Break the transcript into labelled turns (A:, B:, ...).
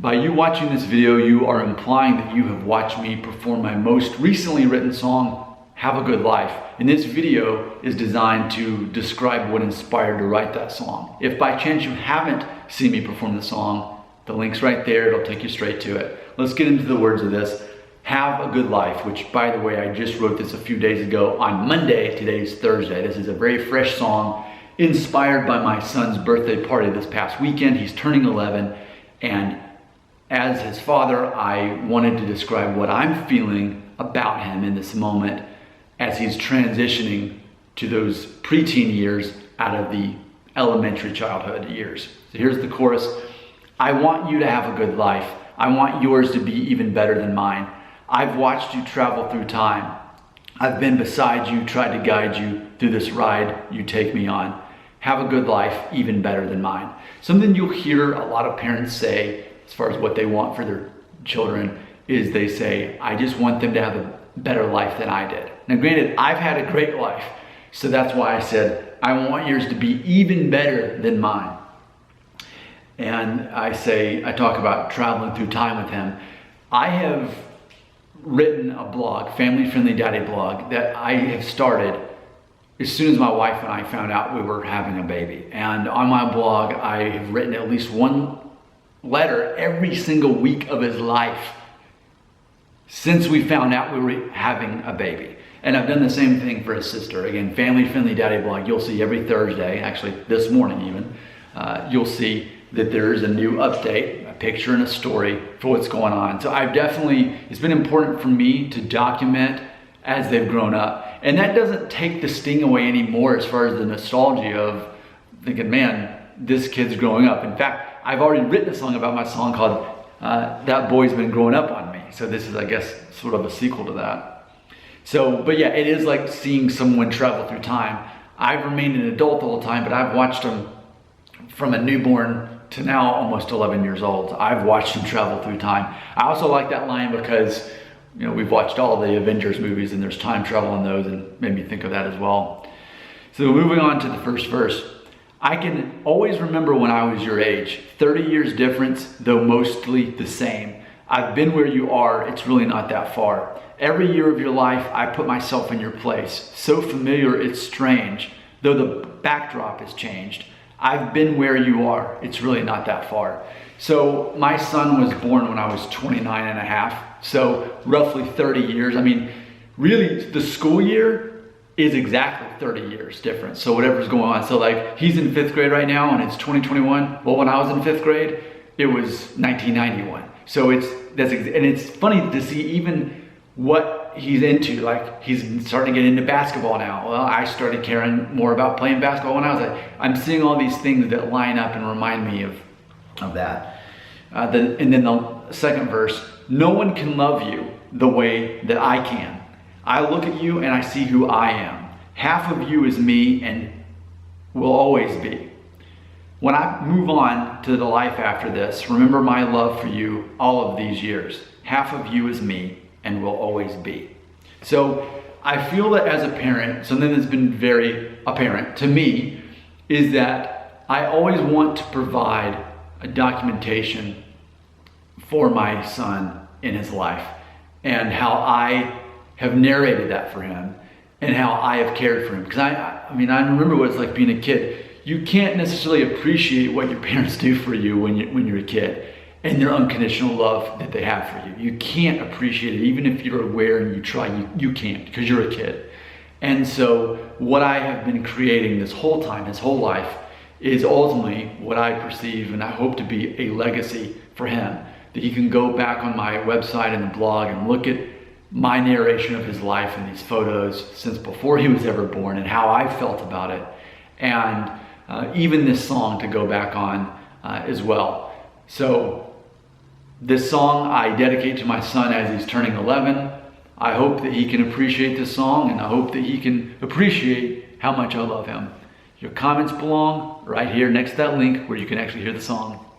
A: By you watching this video, you are implying that you have watched me perform my most recently written song, Have a Good Life. And this video is designed to describe what inspired to write that song. If by chance you haven't seen me perform the song, the link's right there, it'll take you straight to it. Let's get into the words of this. Have a Good Life, which by the way, I just wrote this a few days ago on Monday. Today's Thursday. This is a very fresh song inspired by my son's birthday party this past weekend. He's turning 11, and as his father, I wanted to describe what I'm feeling about him in this moment as he's transitioning to those preteen years out of the elementary childhood years. So here's the chorus. I want you to have a good life. I want yours to be even better than mine. I've watched you travel through time. I've been beside you, tried to guide you through this ride you take me on. Have a good life, even better than mine. Something you'll hear a lot of parents say as far as what they want for their children is they say, I just want them to have a better life than I did. Now granted, I've had a great life, so that's why I said, I want yours to be even better than mine. And I talk about traveling through time with him. I have written a blog, Family Friendly Daddy blog, that I have started as soon as my wife and I found out we were having a baby. And on my blog, I have written at least one letter every single week of his life since we found out we were having a baby. And I've done the same thing for his sister. Again, Family Friendly Daddy blog, you'll see every Thursday, actually this morning even, you'll see that there is a new update, a picture and a story for what's going on. So it's been important for me to document as they've grown up. And that doesn't take the sting away anymore as far as the nostalgia of thinking, man, this kid's growing up. In fact, I've already written a song about my song called That Boy's Been Growing Up on Me. So this is, I guess, sort of a sequel to that. So, but yeah, it is like seeing someone travel through time. I've remained an adult all the time, but I've watched him from a newborn to now almost 11 years old. I've watched him travel through time. I also like that line because, you know, we've watched all the Avengers movies and there's time travel in those, and made me think of that as well. So moving on to the first verse. I can always remember when I was your age, 30 years difference, though mostly the same. I've been where you are, it's really not that far. Every year of your life, I put myself in your place. So familiar, it's strange, though the backdrop has changed. I've been where you are, it's really not that far. So my son was born when I was 29 and a half, so roughly 30 years. I mean, really the school year is exactly 30 years difference. So whatever's going on. So like he's in 5th grade right now and it's 2021. Well, when I was in 5th grade, it was 1991. So it's funny to see even what he's into. Like he's starting to get into basketball now. Well, I started caring more about playing basketball when I was like, I'm seeing all these things that line up and remind me of that. And then the second verse, no one can love you the way that I can. I look at you and I see who I am. Half of you is me and will always be. When I move on to the life after this, remember my love for you all of these years. Half of you is me and will always be. So I feel that as a parent, something that's been very apparent to me is that I always want to provide a documentation for my son in his life and how I have narrated that for him and how I have cared for him. Because I remember what it's like being a kid. You can't necessarily appreciate what your parents do for you when you're a kid and their unconditional love that they have for you. You can't appreciate it, even if you're aware and you try, you can't because you're a kid. And so what I have been creating this whole time, his whole life, is ultimately what I perceive and I hope to be a legacy for him. That he can go back on my website and the blog and look at my narration of his life and these photos since before he was ever born and how I felt about it. And even this song to go back on as well. So this song I dedicate to my son as he's turning 11. I hope that he can appreciate this song and I hope that he can appreciate how much I love him. Your comments belong right here next to that link where you can actually hear the song.